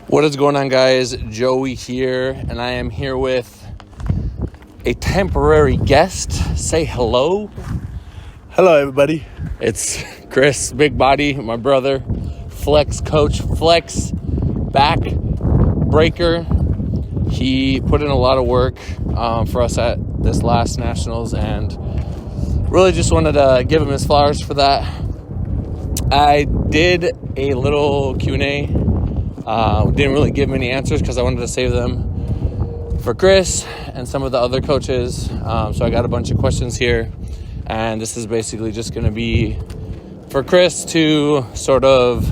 What is going on, guys? Joey here, and I am here with a temporary guest. Say hello. Hello, everybody. It's Chris, big body, my brother, FLEXX coach, FLEXX back breaker. He put in a lot of work for us at this last Nationals, and really just wanted to give him his flowers for that. I did a little Q&A. Didn't really give many answers because I wanted to save them for Chris and some of the other coaches. So I got a bunch of questions here, and this is basically just going to be for Chris to sort of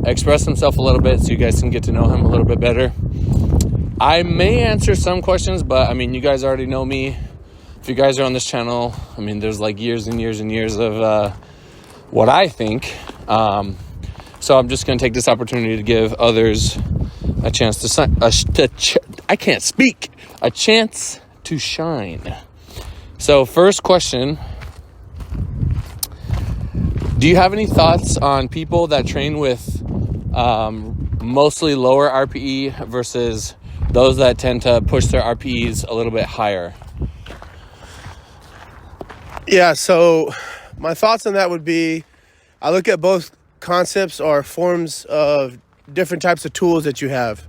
express himself a little bit so you guys can get to know him a little bit better. I may answer some questions, but I mean, you guys already know me. If you guys are on this channel, I mean, there's like years and years and years of what I think. So I'm just going to take this opportunity to give others a chance a chance to shine. So first question, do you have any thoughts on people that train with mostly lower RPE versus those that tend to push their RPEs a little bit higher? Yeah, so my thoughts on that would be, I look at both concepts or forms of different types of tools that you have.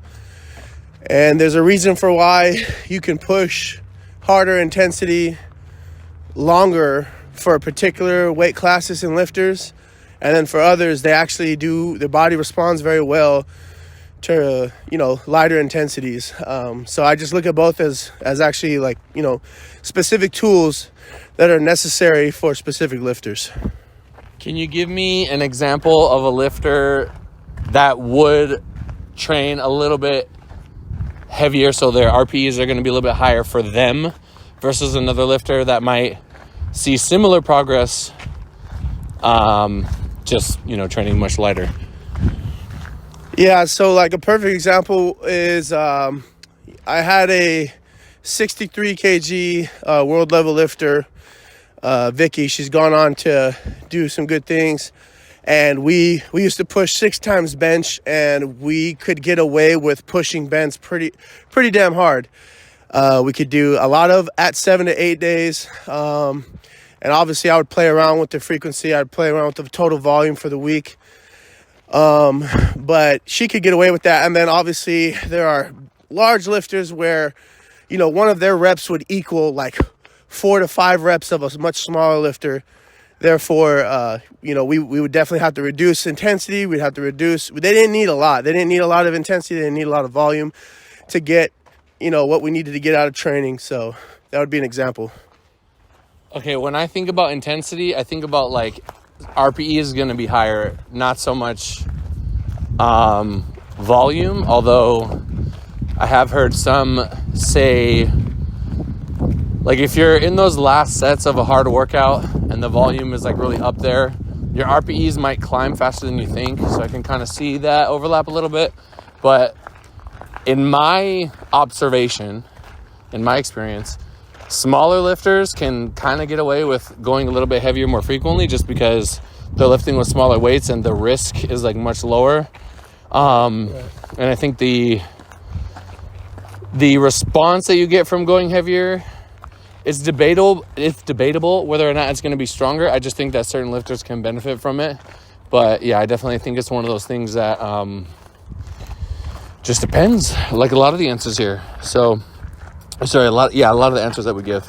And there's a reason for why you can push harder intensity longer for particular weight classes and lifters. And then for others, their body responds very well to, lighter intensities. So I just look at both as actually specific tools that are necessary for specific lifters. Can you give me an example of a lifter that would train a little bit heavier so their RPEs are going to be a little bit higher for them versus another lifter that might see similar progress, training much lighter? Yeah, so like a perfect example is I had a 63 kg world level lifter, Vicky. She's gone on to do some good things, and we used to push 6 times bench, and we could get away with pushing bench pretty damn hard. We could do a lot of at 7 to 8 days, and obviously I would play around with the frequency. I'd play around with the total volume for the week, but she could get away with that. And then obviously there are large lifters where one of their reps would equal like 4 to 5 reps of a much smaller lifter. Therefore, we would definitely have to reduce intensity. We'd have to reduce. They didn't need a lot. They didn't need a lot of intensity. They didn't need a lot of volume to get, what we needed to get out of training. So that would be an example. Okay, when I think about intensity, I think about like RPE is going to be higher, not so much volume. Although I have heard some say, like if you're in those last sets of a hard workout and the volume is like really up there, your RPEs might climb faster than you think. So I can kind of see that overlap a little bit. But in my observation, in my experience, smaller lifters can kind of get away with going a little bit heavier more frequently just because they're lifting with smaller weights and the risk is like much lower. And I think the response that you get from going heavier, it's debatable whether or not it's going to be stronger. I just think that certain lifters can benefit from it. But yeah, I definitely think it's one of those things that just depends, like a lot of the answers here. So, a lot of the answers that we give.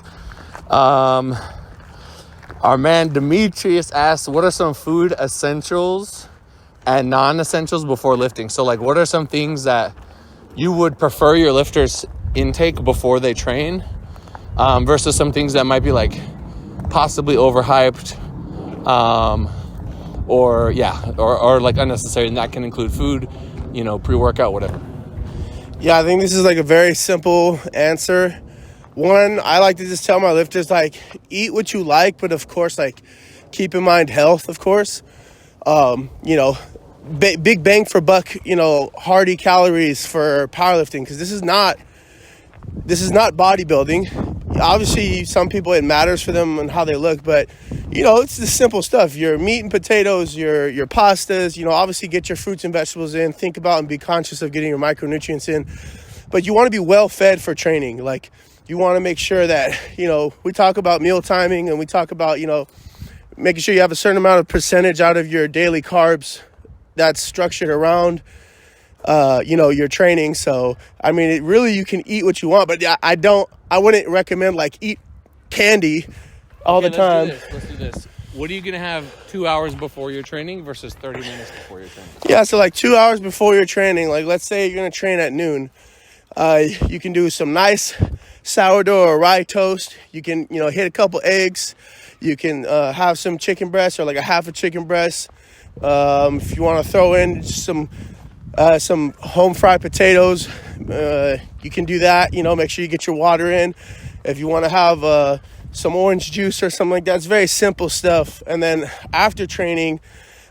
Our man Demetrius asks, what are some food essentials and non-essentials before lifting? So like, what are some things that you would prefer your lifters intake before they train, versus some things that might be like possibly overhyped, or like unnecessary, and that can include food, pre-workout, whatever. Yeah, I think this is like a very simple answer. One, I like to just tell my lifters, like, eat what you like, but of course, like, keep in mind health, of course. Big bang for buck, hearty calories for powerlifting, because this is not bodybuilding. obviously some people it matters for them and how they look, but it's the simple stuff. Your meat and potatoes, your pastas, obviously get your fruits and vegetables in. Think about and be conscious of getting your micronutrients in. But you want to be well fed for training. Like, you want to make sure that, we talk about meal timing, and we talk about, making sure you have a certain amount of percentage out of your daily carbs that's structured around your training. So, I mean, it really, you can eat what you want, but I wouldn't recommend like eat candy all the time. Let's do this. What are you going to have 2 hours before your training versus 30 minutes before your training? Yeah. So like 2 hours before your training, like let's say you're going to train at noon. You can do some nice sourdough or rye toast. You can, hit a couple eggs. You can have some chicken breast or like a half a chicken breast. If you want to throw in some home fried potatoes, you can do that. Make sure you get your water in. If you want to have some orange juice or something like that, it's very simple stuff. And then after training,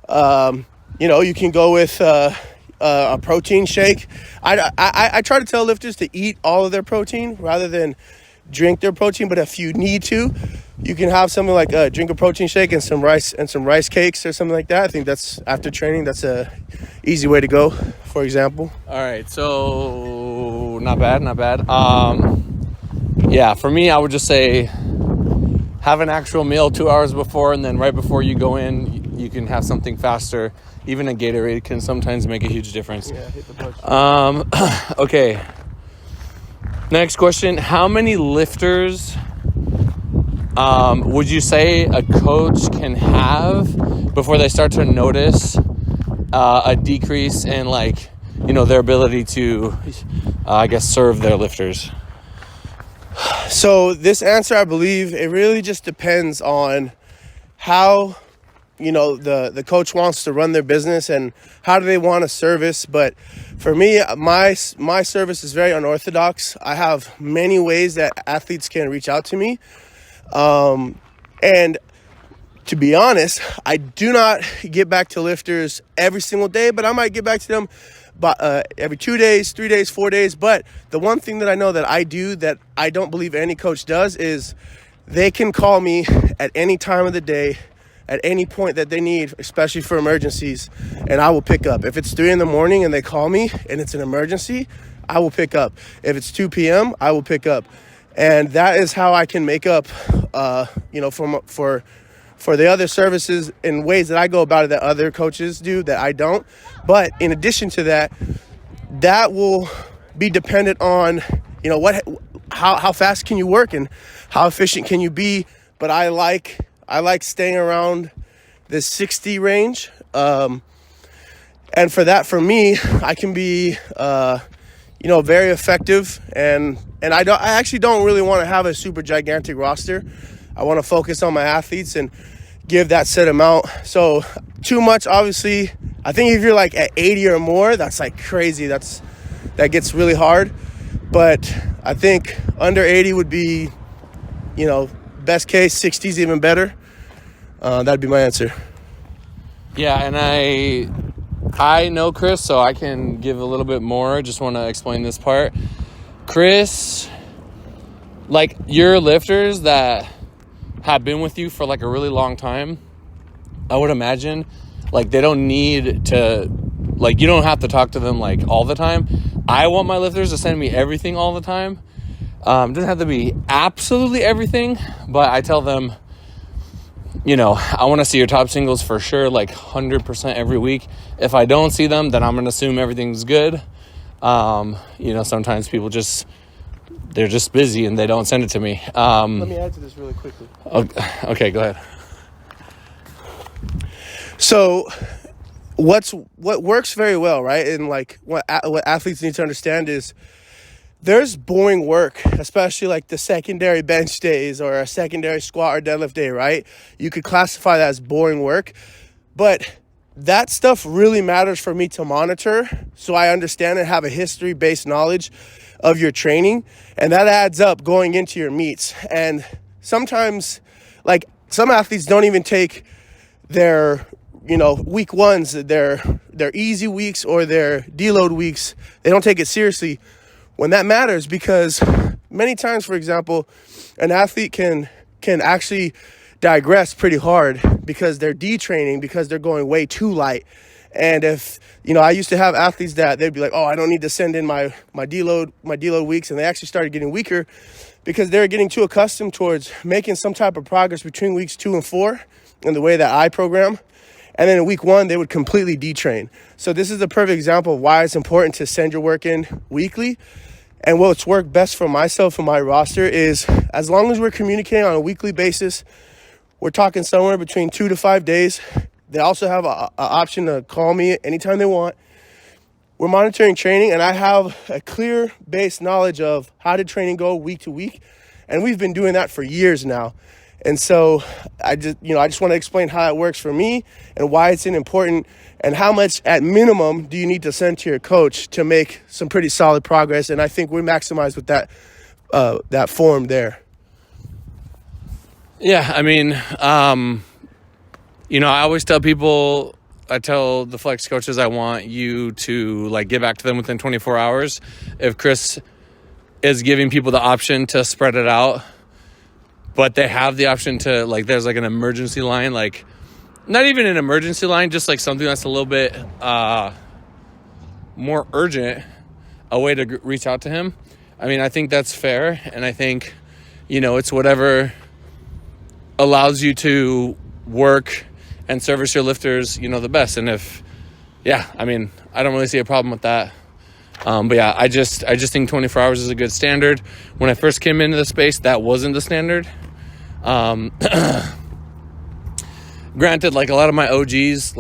you can go with a protein shake. I try to tell lifters to eat all of their protein rather than drink their protein. But if you need to, you can have something like drink a protein shake and some rice cakes or something like that. I think that's after training. That's a easy way to go, for example. All right, so not bad. Yeah, for me, I would just say have an actual meal 2 hours before, and then right before you go in, you can have something faster. Even a Gatorade can sometimes make a huge difference. Yeah, hit the punch. Okay. Next question. How many lifters would you say a coach can have before they start to notice a decrease in their ability to, serve their lifters? So this answer, I believe, it really just depends on how, the coach wants to run their business and how do they want to service. But for me, my service is very unorthodox. I have many ways that athletes can reach out to me. And to be honest, I do not get back to lifters every single day, but I might get back to them every 2 days, 3 days, 4 days. But the one thing that I know that I do that I don't believe any coach does is they can call me at any time of the day, at any point that they need, especially for emergencies, and I will pick up. If it's 3 a.m. and they call me and it's an emergency, I will pick up. If it's 2 p.m., I will pick up. And that is how I can make up, for the other services in ways that I go about it that other coaches do that I don't. But in addition to that, that will be dependent on, how fast can you work and how efficient can you be. But I like staying around the 60 range. And for me, I can be, very effective. And I actually don't really want to have a super gigantic roster. I want to focus on my athletes and give that set amount. So too much, obviously, I think if you're like at 80 or more, that's like crazy. That gets really hard. But I think under 80 would be, best case. 60 is even better. That'd be my answer. Yeah, and I know Chris, so I can give a little bit more. Just want to explain this part. Chris, your lifters that have been with you for a really long time, I would imagine they don't need to, you don't have to talk to them all the time. I want my lifters to send me everything all the time. It doesn't have to be absolutely everything, but I tell them, I want to see your top singles for sure, 100% every week. If I don't see them, then I'm going to assume everything's good. Sometimes people they're just busy and they don't send it to me. Let me add to this really quickly. Okay, go ahead. So what works very well, right? And what athletes need to understand is there's boring work, especially the secondary bench days or a secondary squat or deadlift day, right? You could classify that as boring work, but that stuff really matters for me to monitor so I understand and have a history-based knowledge of your training, and that adds up going into your meets. And sometimes, some athletes don't even take their, week ones, their easy weeks or their deload weeks, they don't take it seriously when that matters, because many times, for example, an athlete can actually digress pretty hard because they're detraining, because they're going way too light. And if, I used to have athletes that they'd be like, oh, I don't need to send in my deload weeks. And they actually started getting weaker because they're getting too accustomed towards making some type of progress between weeks 2 and 4 in the way that I program. And then in week 1, they would completely detrain. So this is a perfect example of why it's important to send your work in weekly. And what's worked best for myself and my roster is, as long as we're communicating on a weekly basis, we're talking somewhere between 2 to 5 days. They also have an option to call me anytime they want. We're monitoring training, and I have a clear base knowledge of how did training go week to week. And we've been doing that for years now. And so I just want to explain how it works for me and why it's important, and how much at minimum do you need to send to your coach to make some pretty solid progress. And I think we maximize with that form there. Yeah, I mean, I always tell people, I tell the FLEXX coaches, I want you to get back to them within 24 hours. If Chris is giving people the option to spread it out, but they have the option to, there's an emergency line, not even an emergency line, just something that's a little bit more urgent, a way to reach out to him. I mean, I think that's fair. And I think, it's whatever allows you to work and service your lifters, the best. And I don't really see a problem with that. But yeah, I just think 24 hours is a good standard. When I first came into the space, that wasn't the standard. Granted, a lot of my OGs,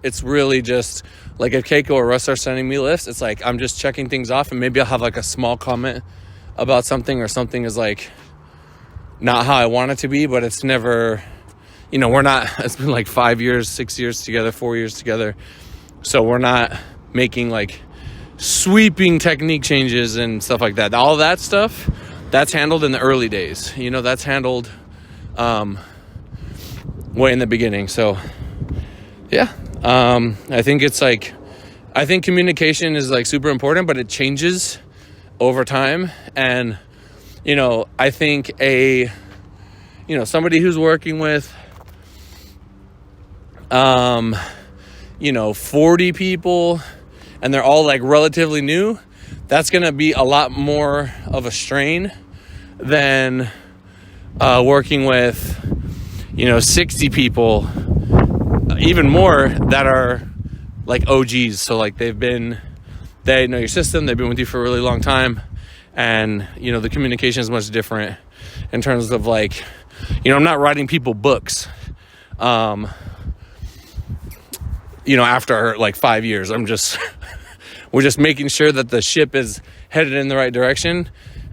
it's really just if Keiko or Russ are sending me lifts, it's I'm just checking things off, and maybe I'll have a small comment about something, or something is not how I want it to be, but it's never, we're not, it's been 5 years, 6 years together, 4 years together. So we're not making sweeping technique changes and stuff like that. All that stuff, that's handled in the early days. That's handled way in the beginning. So yeah, I think it's I think communication is super important, but it changes over time. And I think somebody who's working with 40 people and they're all relatively new, that's going to be a lot more of a strain than working with 60 people, even more, that are OGs. So they know your system, they've been with you for a really long time, and the communication is much different in terms of I'm not writing people books after 5 years. We're just making sure that the ship is headed in the right direction.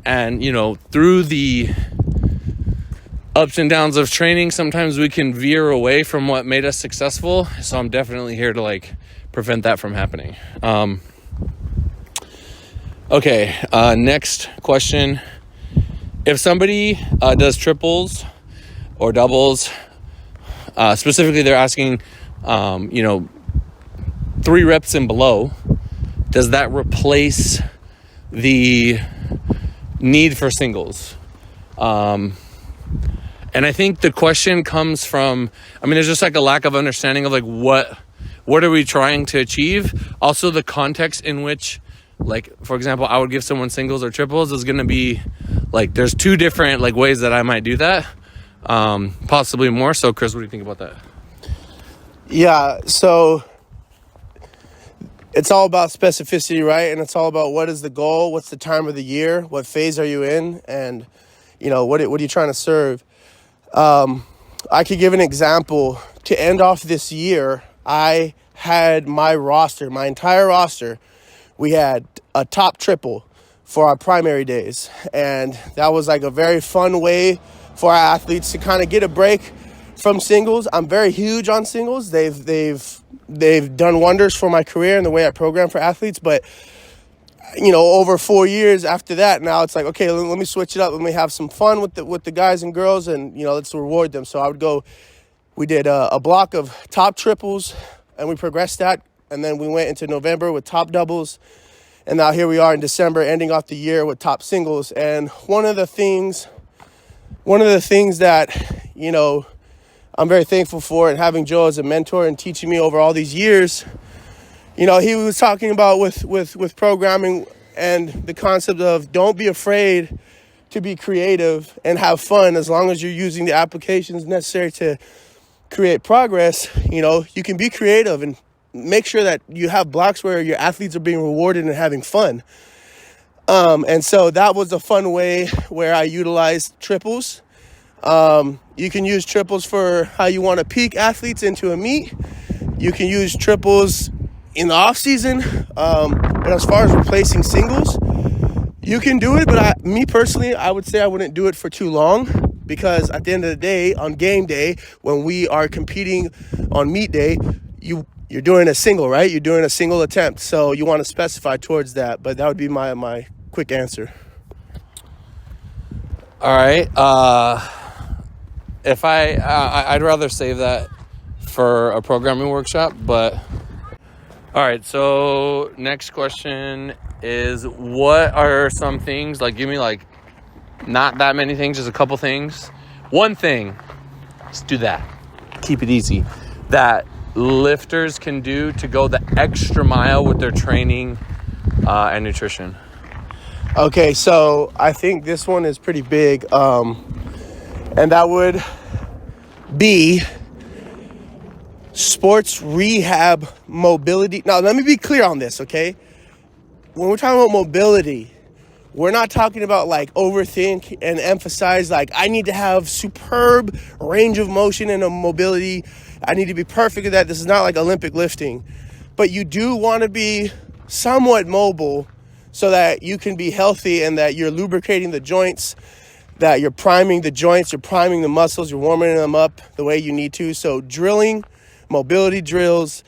And, through the ups and downs of training, sometimes we can veer away from what made us successful. So I'm definitely here to prevent that from happening. Okay. Next question. If somebody does triples or doubles, specifically they're asking, 3 reps and below, does that replace the need for singles? And I think the question comes from, there's just a lack of understanding of what are we trying to achieve? Also the context in which, for example, I would give someone singles or triples is going to be there's 2 different ways that I might do that. Possibly more. So Chris, what do you think about that? Yeah. So it's all about specificity, right? And it's all about what is the goal? What's the time of the year? What phase are you in? And, what are you trying to serve? I could give an example. To end off this year, I had my entire roster. We had a top triple for our primary days. And that was a very fun way for our athletes to kind of get a break from singles. I'm very huge on singles. They've done wonders for my career and the way I program for athletes. But, over 4 years after that, now it's okay, let me switch it up. Let me have some fun with the guys and girls, and, let's reward them. So we did a block of top triples, and we progressed that. And then we went into November with top doubles. And now here we are in December, ending off the year with top singles. And one of the things that, I'm very thankful for, and having Joe as a mentor and teaching me over all these years, he was talking about with programming and the concept of don't be afraid to be creative and have fun as long as you're using the applications necessary to create progress. You can be creative and make sure that you have blocks where your athletes are being rewarded and having fun. And so that was a fun way where I utilized triples. You can use triples for how you want to peak athletes into a meet. You can use triples in the off season. But as far as replacing singles, you can do it. But me personally, I would say I wouldn't do it for too long, because at the end of the day, on game day, when we are competing on meet day, you're doing a single, right? You're doing a single attempt. So you want to specify towards that. But that would be my quick answer. All right. If I'd rather save that for a programming workshop, but all right. So next question is, what are some things, like, give me like not that many things, just a couple things. One thing, let's do that. Keep it easy. That lifters can do to go the extra mile with their training and nutrition. Okay, so I think this one is pretty big. And that would be sports rehab mobility. Now, let me be clear on this, okay? When we're talking about mobility, we're not talking about like overthink and emphasize like I need to have superb range of motion and a mobility. I need to be perfect at that. This is not like Olympic lifting. But you do want to be somewhat mobile so that you can be healthy and that you're lubricating the joints, that you're priming the joints, you're priming the muscles, you're warming them up the way you need to. So drilling, mobility drills,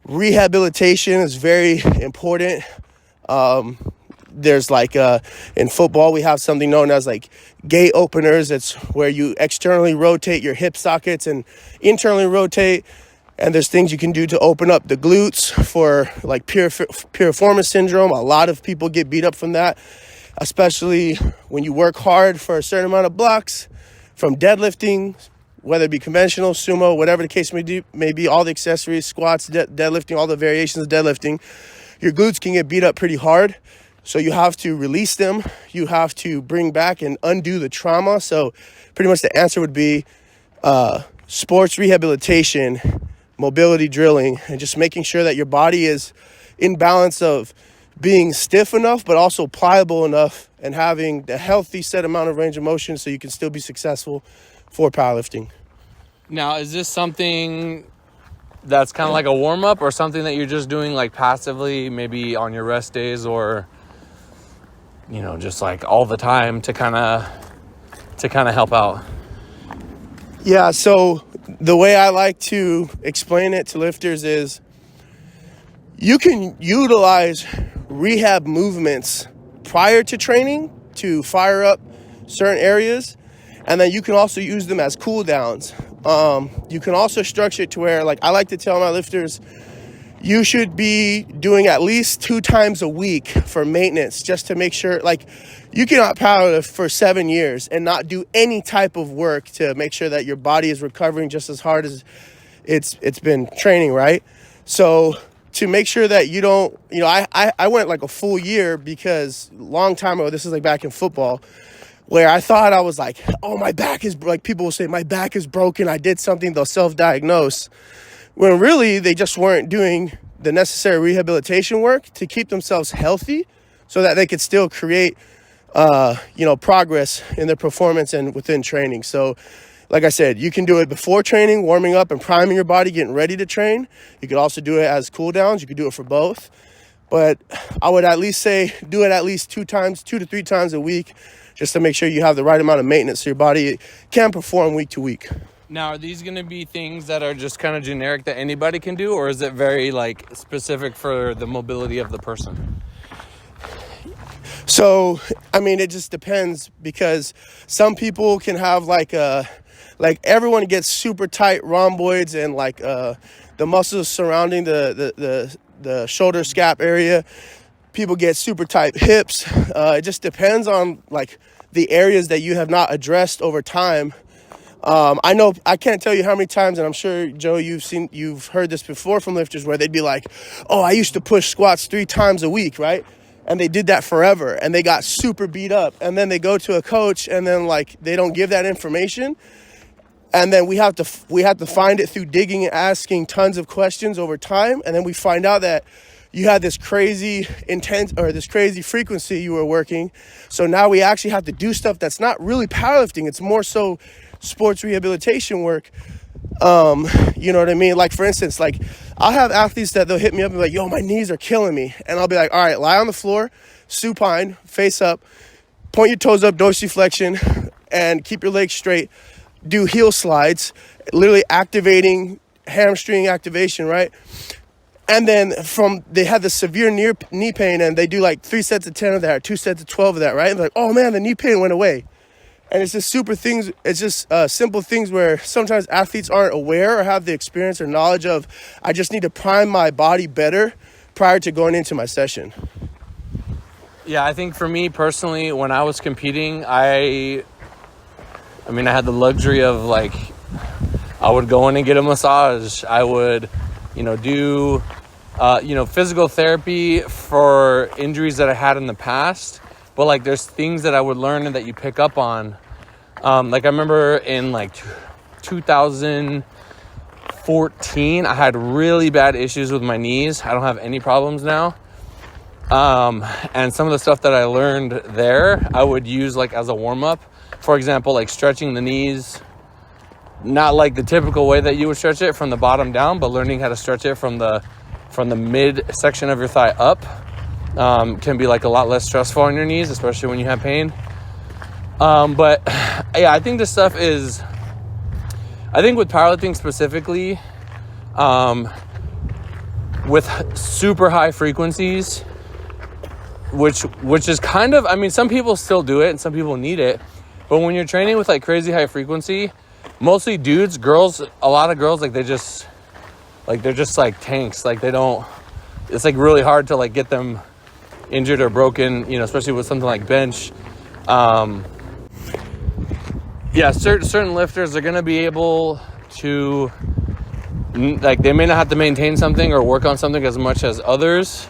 rehabilitation is very important. There's like in football, we have something known as like gate openers. It's where you externally rotate your hip sockets and internally rotate. And there's things you can do to open up the glutes for like piriformis syndrome. A lot of people get beat up from that, especially when you work hard for a certain amount of blocks from deadlifting, whether it be conventional, sumo, whatever the case may be, all the accessories, squats, deadlifting, all the variations of deadlifting. Your glutes can get beat up pretty hard. So you have to release them. You have to bring back and undo the trauma. So pretty much the answer would be sports rehabilitation, mobility drilling, and just making sure that your body is in balance of being stiff enough, but also pliable enough, and having the healthy set amount of range of motion so you can still be successful for powerlifting. Now, is this something that's kind of like a warm-up, or something that you're just doing like passively, maybe on your rest days, or just like all the time to kind of help out? Yeah, so the way I like to explain it to lifters is you can utilize rehab movements prior to training to fire up certain areas, and then you can also use them as cool downs. You can also structure it to where, like, I like to tell my lifters, you should be doing at least 2 times a week for maintenance, just to make sure, like, you cannot powerlift for 7 years and not do any type of work to make sure that your body is recovering just as hard as it's been training, right? So to make sure that you don't, I went like a full year, because long time ago, this is like back in football, where I thought I was like, oh, my back is, like, people will say my back is broken, I did something, they'll self-diagnose, when really they just weren't doing the necessary rehabilitation work to keep themselves healthy so that they could still create, progress in their performance and within training. So like I said, you can do it before training, warming up and priming your body, getting ready to train. You could also do it as cool downs. You could do it for both. But I would at least say do it at least 2 to 3 times a week, just to make sure you have the right amount of maintenance so your body can perform week to week. Now, are these going to be things that are just kind of generic that anybody can do, or is it very like specific for the mobility of the person? So, I mean, it just depends, because some people can have like everyone gets super tight rhomboids and like the muscles surrounding the shoulder scap area. People get super tight hips. It just depends on like the areas that you have not addressed over time. I know I can't tell you how many times, and I'm sure, Joe, you've heard this before from lifters where they'd be like, oh, I used to push squats 3 times a week, right? And they did that forever and they got super beat up. And then they go to a coach and then like they don't give that information. And then we have to find it through digging and asking tons of questions over time. And then we find out that you had this crazy intense or this crazy frequency you were working. So now we actually have to do stuff that's not really powerlifting. It's more so sports rehabilitation work. You know what I mean? Like, for instance, like I'll have athletes that they'll hit me up and be like, yo, my knees are killing me. And I'll be like, all right, lie on the floor, supine, face up, point your toes up, dorsiflexion, and keep your legs straight. Do heel slides, literally activating hamstring activation, right? And then they had the severe knee pain and they do like 3 sets of 10 of that or 2 sets of 12 of that, right? And they're like, oh man, the knee pain went away. And it's just simple things where sometimes athletes aren't aware or have the experience or knowledge of, I just need to prime my body better prior to going into my session. Yeah, I think for me personally, when I was competing, I had the luxury of like, I would go in and get a massage. I would, do, physical therapy for injuries that I had in the past. But like, there's things that I would learn and that you pick up on. Like I remember in like 2014, I had really bad issues with my knees. I don't have any problems now. And some of the stuff that I learned there, I would use like as a warm up. For example, like stretching the knees, not like the typical way that you would stretch it from the bottom down, but learning how to stretch it from the mid section of your thigh up. Can be like a lot less stressful on your knees, especially when you have pain. But yeah, I think this stuff is, I think with powerlifting specifically, with super high frequencies, which is kind of, some people still do it and some people need it. But when you're training with like crazy high frequency, mostly dudes, girls, a lot of girls, like they're just like tanks. Like it's like really hard to like get them injured or broken, especially with something like bench. Certain lifters are going to be able to, like, they may not have to maintain something or work on something as much as others.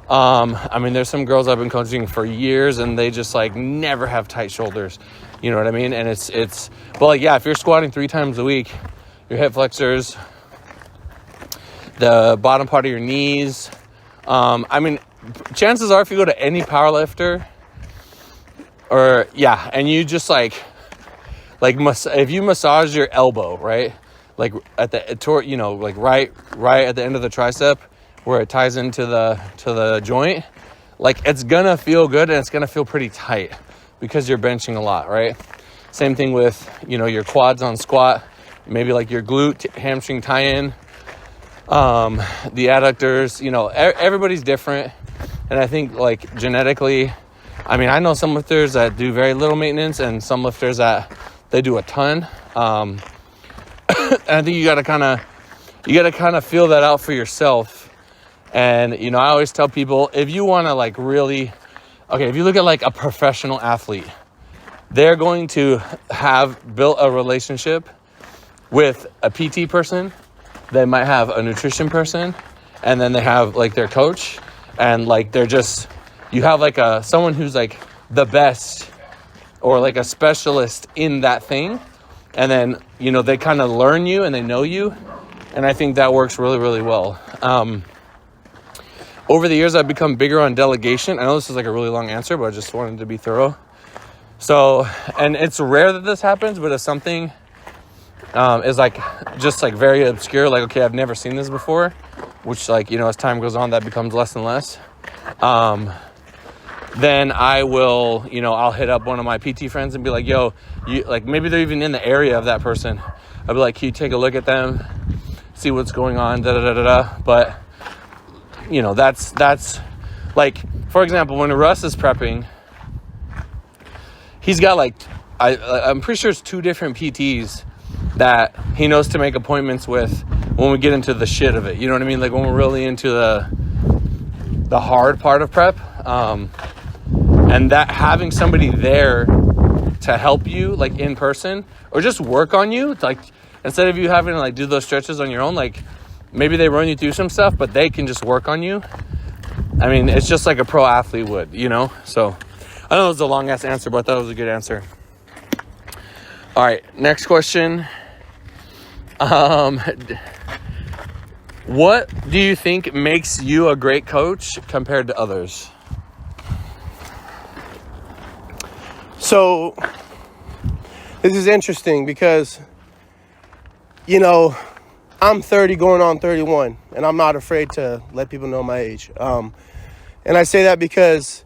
There's some girls I've been coaching for years and they just like never have tight shoulders. You know what I mean? And it's, but like, yeah, if you're squatting 3 times a week, your hip flexors, the bottom part of your knees, chances are if you go to any power lifter and you just like if you massage your elbow, right? Like at the, like right at the end of the tricep where it ties into the joint, like it's gonna feel good and it's gonna feel pretty tight because you're benching a lot, right? Same thing with, your quads on squat, maybe like your glute hamstring tie-in, the adductors, everybody's different. And I think like genetically, I know some lifters that do very little maintenance and some lifters that they do a ton. And I think you gotta kind of feel that out for yourself. And, I always tell people, if you want to like really, if you look at like a professional athlete, they're going to have built a relationship with a PT person. They might have a nutrition person, and then they have like their coach. And like, you have like someone who's like the best or like a specialist in that thing. And then, they kind of learn you and they know you. And I think that works really, really well. Over the years, I've become bigger on delegation. I know this is like a really long answer, but I just wanted to be thorough. So, and it's rare that this happens, but if something is like, just like very obscure, like, okay, I've never seen this before, which like, as time goes on, that becomes less and less. Then I will, I'll hit up one of my PT friends and be like, yo, maybe they're even in the area of that person. I'll be like, can you take a look at them, see what's going on, But, that's like, for example, when Russ is prepping, he's got like, I'm pretty sure it's 2 different PTs that he knows to make appointments with when we get into the shit of it. You know what I mean? Like when we're really into the hard part of prep. And that having somebody there to help you, like in person, or just work on you, like instead of you having to like do those stretches on your own, like maybe they run you through some stuff, but they can just work on you. I mean, it's just like a pro athlete would, you know? So I know it was a long ass answer, but I thought it was a good answer. All right, next question. What do you think makes you a great coach compared to others? So this is interesting because, you know, I'm 30 going on 31, and I'm not afraid to let people know my age. And I say that because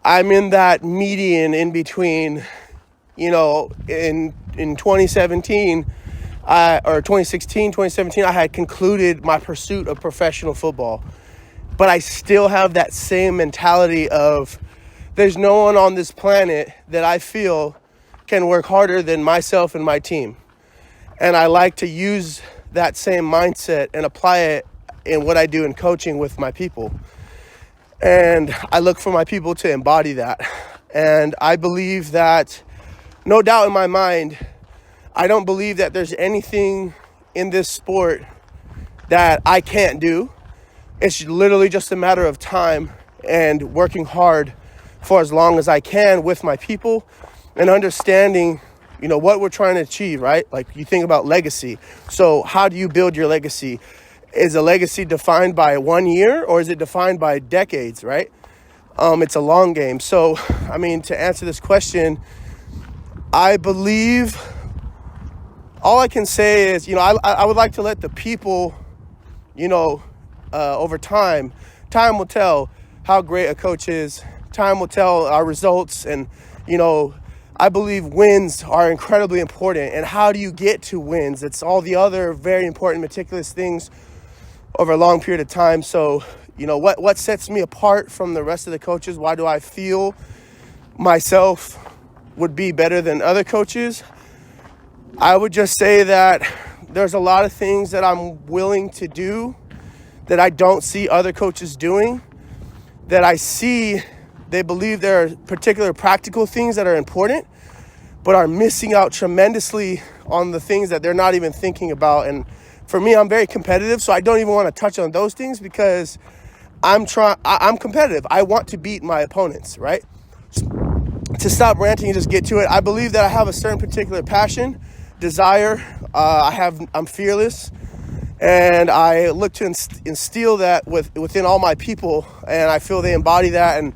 I'm in that median in between, you know, in 2017, or 2016, 2017, I had concluded my pursuit of professional football. But I still have that same mentality of there's no one on this planet that I feel can work harder than myself and my team. And I like to use that same mindset and apply it in what I do in coaching with my people. And I look for my people to embody that. And I believe that, no doubt in my mind, I don't believe that there's anything in this sport that I can't do. It's literally just a matter of time and working hard for as long as I can with my people and understanding, you know, what we're trying to achieve, right? Like you think about legacy. So how do you build your legacy? Is a legacy defined by 1 year or is it defined by decades, right? It's a long game. So, I mean, to answer this question, I believe all I can say is, you know, I would like to let the people, you know, over time will tell how great a coach is. Time will tell our results. And, you know, I believe wins are incredibly important. And how do you get to wins? It's all the other very important, meticulous things over a long period of time. So, you know, what sets me apart from the rest of the coaches? Why do I feel myself would be better than other coaches? I would just say that there's a lot of things that I'm willing to do that I don't see other coaches doing, that I see they believe there are particular practical things that are important, but are missing out tremendously on the things that they're not even thinking about. And for me, I'm very competitive, so I don't even want to touch on those things because I'm competitive. I want to beat my opponents, right? To stop ranting and just get to it, I believe that I have a certain particular passion, desire. I'm fearless, and I look to instill that within all my people, and I feel they embody that and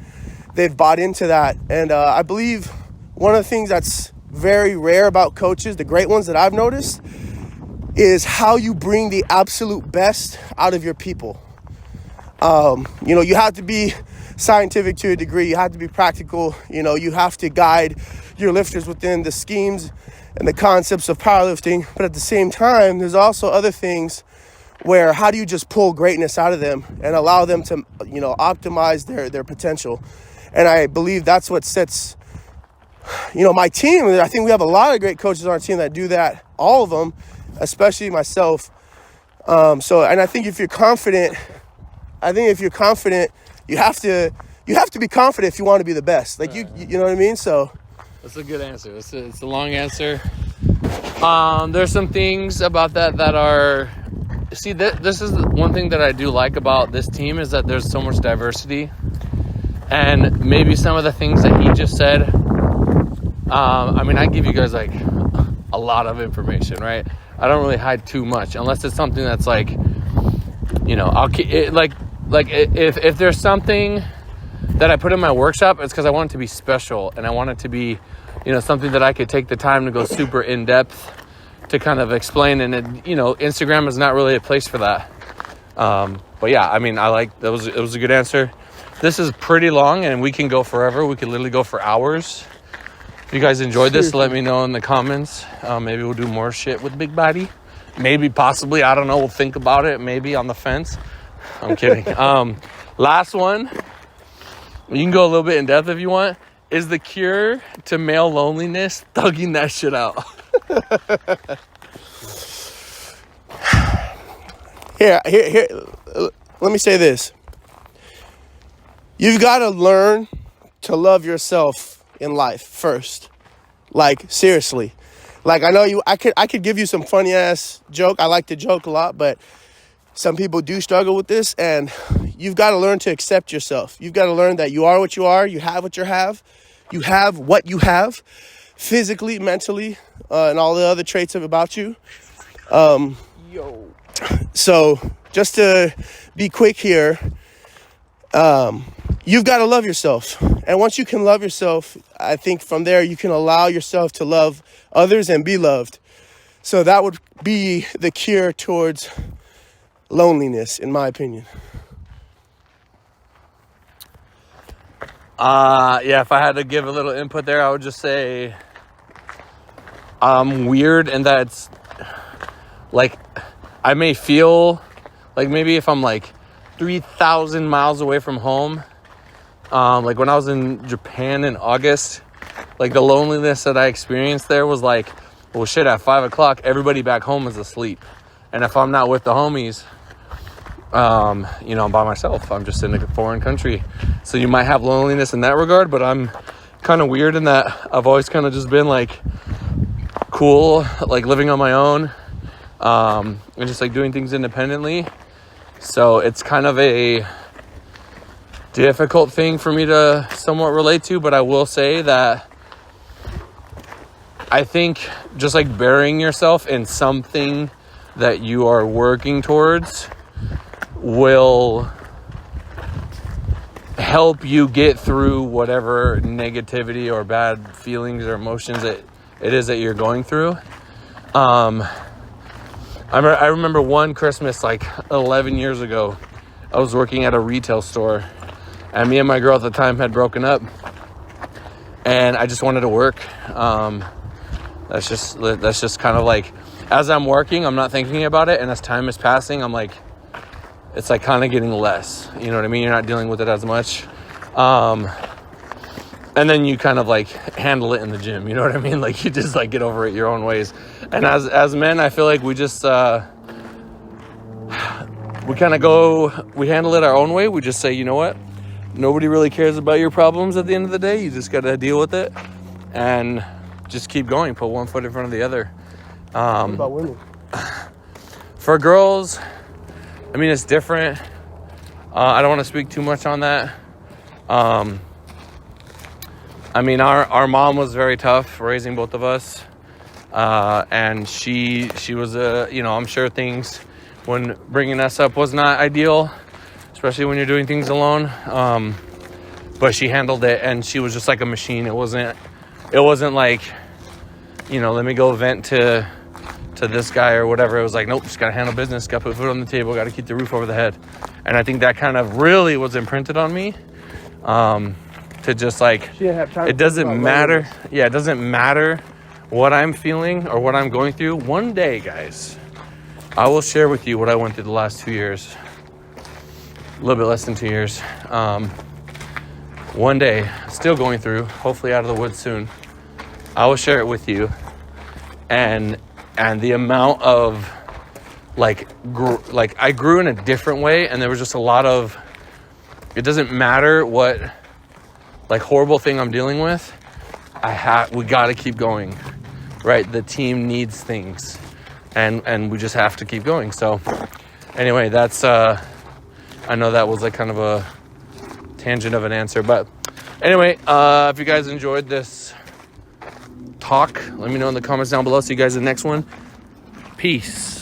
they've bought into that. And I believe one of the things that's very rare about coaches, the great ones that I've noticed, is how you bring the absolute best out of your people. You know, you have to be scientific to a degree. You have to be practical. You know, you have to guide your lifters within the schemes and the concepts of powerlifting. But at the same time, there's also other things where how do you just pull greatness out of them and allow them to, you know, optimize their potential. And I believe that's what sets, you know, my team. I think we have a lot of great coaches on our team that do that, all of them, especially myself. And I think if you're confident, you have to be confident if you want to be the best. Like you know what I mean? So that's a good answer. It's a long answer. There's some things about that are, see, this is one thing that I do like about this team is that there's so much diversity. And maybe some of the things that he just said, I mean, I give you guys like a lot of information, right? I don't really hide too much unless it's something that's like, you know, I'll keep it like if there's something that I put in my workshop, it's because I want it to be special and I want it to be, you know, something that I could take the time to go super in depth to kind of explain. And it, you know, Instagram is not really a place for that. But yeah, I mean, it was a good answer. This is pretty long and we can go forever. We could literally go for hours. If you guys enjoyed this, let me know in the comments. Maybe we'll do more shit with Big Body. Maybe, possibly, I don't know. We'll think about it. Maybe on the fence. I'm kidding. Last one. You can go a little bit in depth if you want. Is the cure to male loneliness thugging that shit out? Here. Let me say this. you've got to learn to love yourself in life first. Like, seriously. Like, I know I could give you some funny ass joke. I like to joke a lot, but some people do struggle with this, and you've got to learn to accept yourself. You've got to learn that you are what you are. You have what you have. You have what you have, physically, mentally, and all the other traits about you. So just to be quick here, you've got to love yourself. And once you can love yourself, I think from there you can allow yourself to love others and be loved. So that would be the cure towards loneliness, in my opinion. Yeah, if I had to give a little input there, I would just say I'm weird, and that's like, I may feel like maybe if I'm like 3,000 miles away from home, like when I was in Japan in August, like the loneliness that I experienced there was like, well, shit, at 5 o'clock, everybody back home is asleep. And if I'm not with the homies, I'm by myself. I'm just in a foreign country. So you might have loneliness in that regard, but I'm kind of weird in that I've always kind of just been like cool, like living on my own, and just like doing things independently. So it's kind of a difficult thing for me to somewhat relate to, but I will say that I think just like burying yourself in something that you are working towards will help you get through whatever negativity or bad feelings or emotions it is that you're going through. I remember one Christmas like 11 years ago, I was working at a retail store, and me and my girl at the time had broken up, and I just wanted to work. That's just kind of like, as I'm working, I'm not thinking about it, and as time is passing, I'm like, it's like kind of getting less, you know what I mean? You're not dealing with it as much. And then you kind of like handle it in the gym, you know what I mean? Like you just like get over it your own ways. And as men, I feel like we just, we handle it our own way. We just say, you know what? Nobody really cares about your problems at the end of the day. You just got to deal with it and just keep going. Put one foot in front of the other. What about women? For girls, I mean, it's different. I don't want to speak too much on that. I mean, our mom was very tough raising both of us. And she was, I'm sure things when bringing us up was not ideal, especially when you're doing things alone. But she handled it, and she was just like a machine. It wasn't like, let me go vent to this guy or whatever. It was like, nope, just got to handle business, got to put food on the table, got to keep the roof over the head. And I think that kind of really was imprinted on me, to just like, it doesn't matter. Yeah, it doesn't matter what I'm feeling or what I'm going through. One day, guys, I will share with you what I went through the last 2 years, a little bit less than 2 years. One day, still going through, hopefully out of the woods soon. I will share it with you. And the amount of I grew in a different way, and there was just a lot of, it doesn't matter what like horrible thing I'm dealing with. We got to keep going, right? The team needs things, and we just have to keep going. So anyway, that's, I know that was like kind of a tangent of an answer, but anyway, if you guys enjoyed this talk, let me know in the comments down below. See you guys in the next one. Peace.